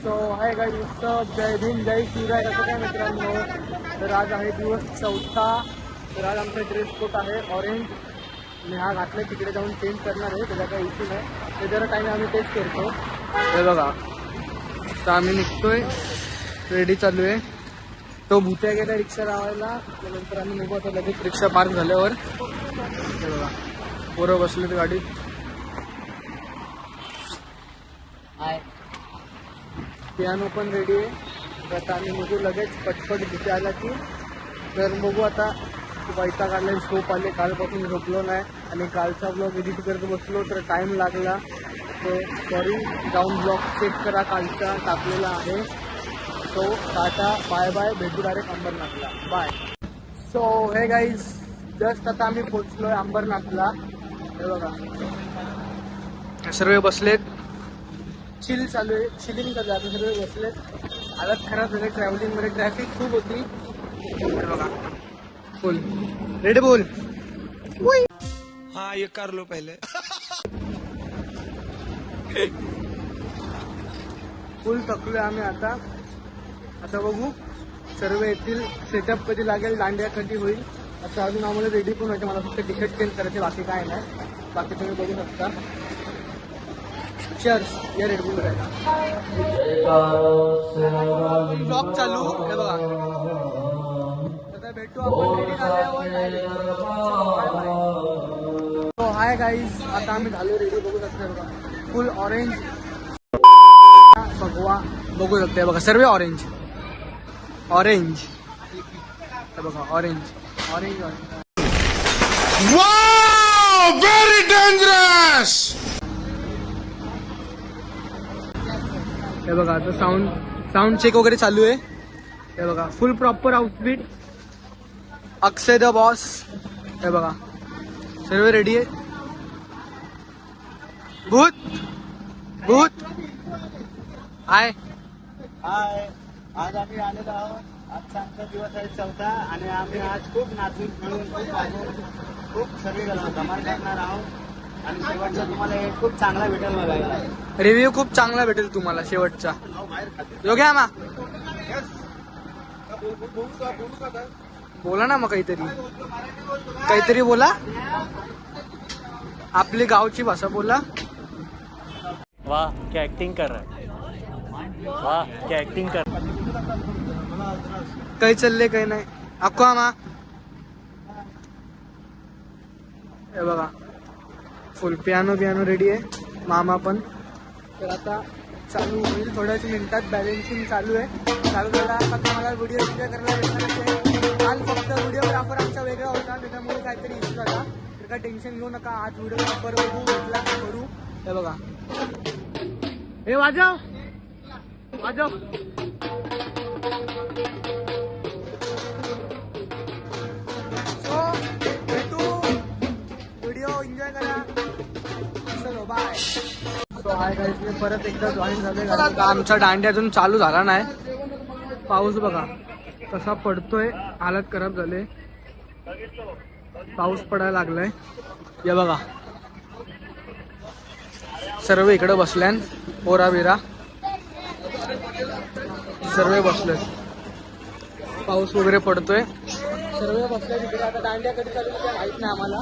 So hi guys, जय भीम जय शिवराय. कसं काय मित्रांनो, तर आज आहे दिवस 4. तर आज आमचा ड्रेस कोट आहे ऑरेंज. मी हा घातला तिकडे जाऊन चेंज करणार आहे, त्याचा काही इश्यू नाही. ते जरा टाईम आम्ही तेच करतो. हे बघा, तर आम्ही निघतोय, रेडी चालू आहे. तो भुत्या गेला रिक्षा लावायला, त्यानंतर आम्ही निघू आता लगेच रिक्षा पार्क झाल्यावर. हे बघा, पोरं बसलेत गाडीत. हाय, पियानो पण रेडी आहे. तर आता आम्ही बघू लगेच पटपट तिथे आला की. तर बघू आता, वैताग आले, झोप आले, कालपासून झोपलो नाही आणि कालचा ब्लॉग एडिट करत बसलो तर टाईम लागला. तो सॉरी, जाऊन ब्लॉग चेक करा, कालचा टाकलेला आहे. सो टाटा, बाय बाय, भेटू डायरेक्ट अंबरनाथला, बाय. सो हे गाईज, जस्ट आता आम्ही पोचलोय अंबरनाथला. हे बघा, सर्व बसलेत, चिल चालू आहे, चिलिंग चालू आहे. आता सर्व बसलेत. हालत खराब झाली ट्रॅव्हलिंगमध्ये, ट्रॅफिक खूप होती. बघा, फुल रेड बुल. हाँ, ये कर लो पहले. फुल थकलोय आम्ही आता. आता बघू सर्व येतील, सेटअप कधी लागेल, दांडिया कधी होईल. आता अजून आम्हाला रेडी पण व्हायचं, मला फक्त टी शर्ट चेंज करायचे, बाकी काय नाही. बाकी तुम्ही बघू शकता. चर्च या रेड बुल ब्लॉग चालू. हे बघा, आता भेटू आपण रेडी झाल्यावर. हाय गाईज, आता आम्ही झालो रेडी, बघू शकता. बघा, फुल ऑरेंज भगवा बघू शकते. बघा, सर्व ऑरेंज ऑरेंज. हे बघा, ऑरेंज ऑरेंज ऑरेंज. वाह, वेरी डेंजरस. हे बघा, आता साऊंड चेक वगैरे चालू आहे. हे बघा, फुल proper outfit, Akshay the boss. हे बघा, सर्व रेडी आहे. भूत हाय. आज आम्ही आलेलो आहोत. आजचा आमचा दिवस आहे 4 आणि आम्ही आज खूप नाचून खेळून खूप वाजवून खूप सगळे धमाल करणार आहोत. आणि शेवटचा तुम्हाला एक खूप चांगला भेटेल बघायला. रिव्ह्यू खूप चांगला भेटेल तुम्हाला शेवटचा. योग्य मा बोला ना, मग काहीतरी बोला, आपली गावची भाषा बोला. वाह क्या एक्टिंग कर रहा है, वाह क्या एक्टिंग कर. काही चालले काही नाही. अक्का मा. हे बघा, फुल पियानो रेडी आहे, मामा पण. तर आता चालू होईल थोड्याच मिनिटात. बॅलेन्सिंग चालू आहे. चालू झाला आता तुम्हाला व्हिडिओ एन्जॉय करायला भेटणार आहे. काल फक्त व्हिडिओग्राफर आमचा वेगळा होता, त्याच्यामुळे काहीतरी इश्यू झाला. तर काय टेन्शन घेऊ नका, आज व्हिडिओग्राफर बघू, भेटला करू. हे बघा, हे वाजव. सो भेटू, व्हिडिओ एन्जॉय करा. चलो बाय. सो हाय गाईज, मी परत एकदा जॉईन झाले. आमचा दांडिया अजून चालू झाला नाही. पाऊस बघा कसा पडतोय, हालत खराब झाले. पाऊस पडायला लागलाय. हे बघा, सर्व इकडे बसल्यान, पोरा बिरा सर्व बसलेत. पाऊस वगैरे पडतोय, सर्व बसले तिकडे. आता दांडिया कधी चालू होते माहित नाही आम्हाला.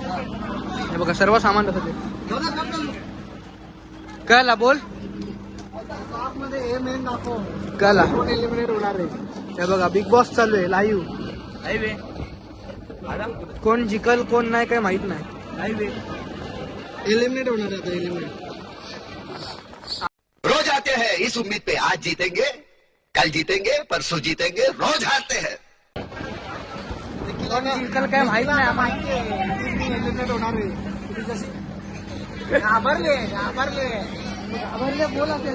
हे बघा, सर्व सामान तसं ते कळला. बोल मध्ये हे मेन दाखव, कळला. कोण एलिमिनेट होणार आहे. हे बघा, बिग बॉस चालू आहे लाईव्ह. कोण जिकल कोण नाही काय माहित नाही. लाईव्ह एलिमिनेट होणार आहे आता. एलिमिनेट रोज आते हैं इस उम्मीद पे आज जीतेंगे, कल जीतेंगे, परसों जीतेंगे, रोज हारते हैं. कोण जिंकल काय माहित नाही आम्हाला. एलिमिनेट होणार आहे. घाबरले बोला ते.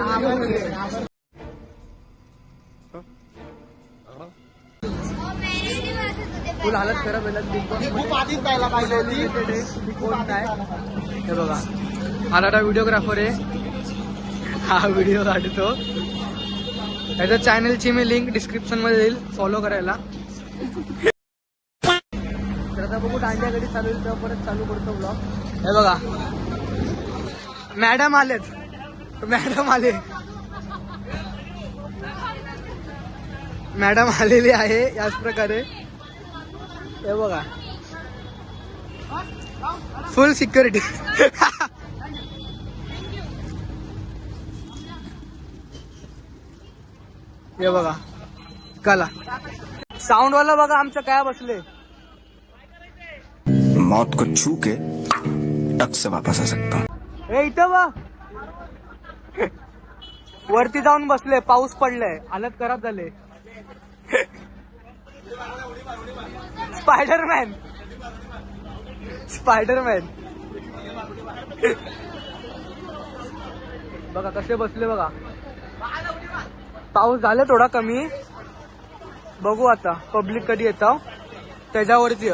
फुल हालत खराब आहे. खूप आधीच जायला पाहिजे होती. कोण नाही. हे बघा, हा व्हिडिओग्राफर आहे, हा व्हिडिओ काढतो. त्याच्या चॅनलची मी लिंक डिस्क्रिप्शन मध्ये देईल, फॉलो करायला. तर आता बघू दांडिया कधी चालू होईल, तेव्हा परत चालू करतो ब्लॉग. हे बघा, मॅडम आलेत, मॅडम आले. मॅडम आलेली आहे याच प्रकारे. हे बघा फुल सिक्युरिटी. हे बघा कला साऊंड वाला बघा आमचं काय बसले. मौत को छू के टक से वापस आ सकता हूँ. हे इथं बघ वरती जाऊन बसले. पाऊस पडलाय हालत खराब झाले. स्पायडरमॅन स्पायडरमॅन बघा कसे बसले बघा. पाऊस झाले थोडा कमी. बघू आता पब्लिक कधी येतं त्याच्यावरती.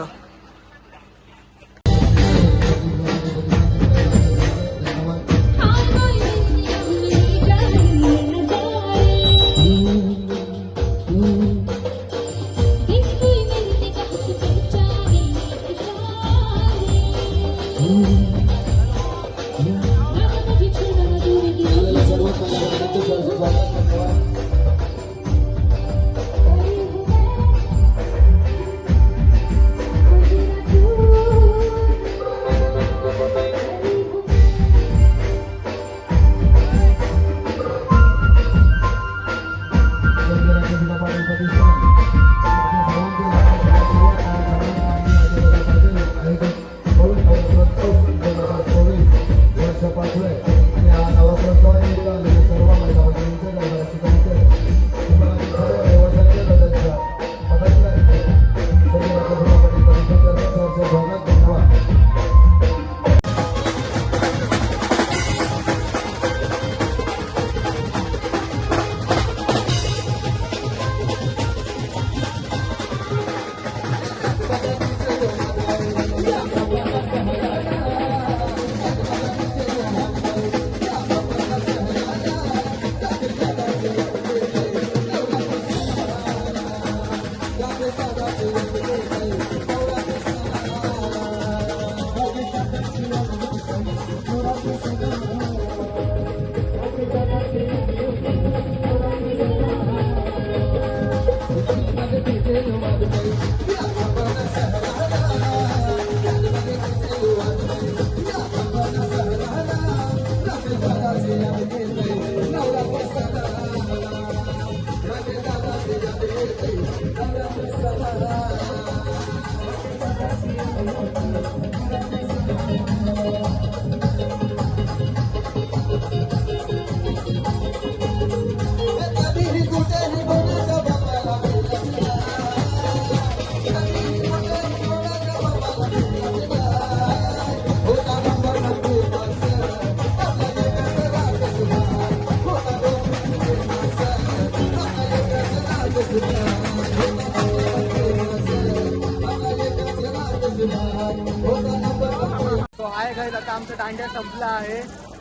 तो आहे गाईज आता आमचा दांड्या संपला आहे.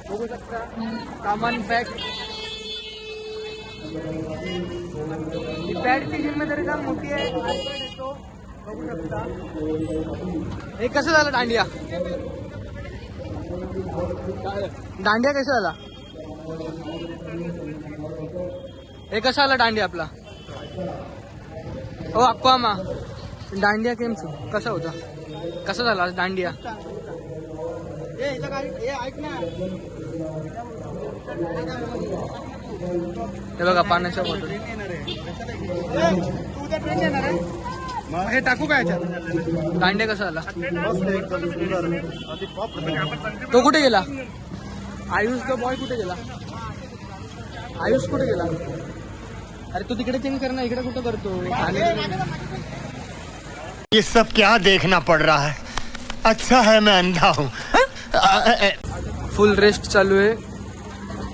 बघू शकता सामान पॅक. पॅडची जिम्मेदारी काम मोठी आहे. येतो बघू शकता. हे कसं झालं दांडिया. दांडिया कसं झाला. हे कसं आला दांडिया आपला. हो अक्वा मा दांडिया केम छू कसा होता. कसा झाला दांडिया. हे बघा पाण्याच्या बॉटल. हे टाकू काय याच्यात. दांडिया कसा झाला. तो कुठे गेला. आयुष द बॉय कुठे गेला. आयुष कुठे गेला. अरे तू तिकडे चेंज कर ना. इकडे कुठं करतो. ये सब क्या देखना पड़ रहा है. अच्छा है मैं अंधा हूँ. फुल रेस्ट चालू आहे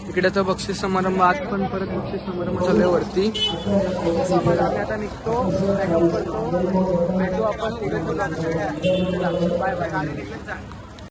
इकडे. तर बक्षीस समारंभ आज पण परत बक्षीस समारंभ चालू आहे वरती. आम्ही आता निघतो. भेटू आपण. Bye bye.